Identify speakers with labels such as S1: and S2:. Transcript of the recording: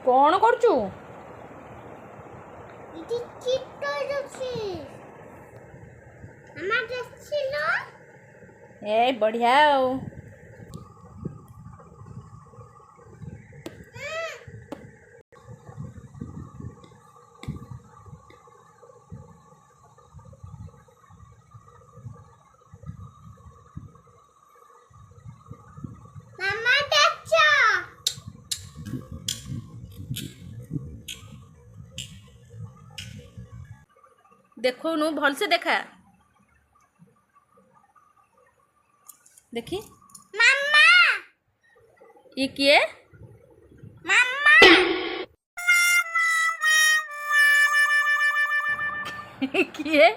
S1: कौन करचु ए बढ़िया देखो नु भल से देखा देखी
S2: मम्मा
S1: ये किए
S2: मम्मा
S1: किए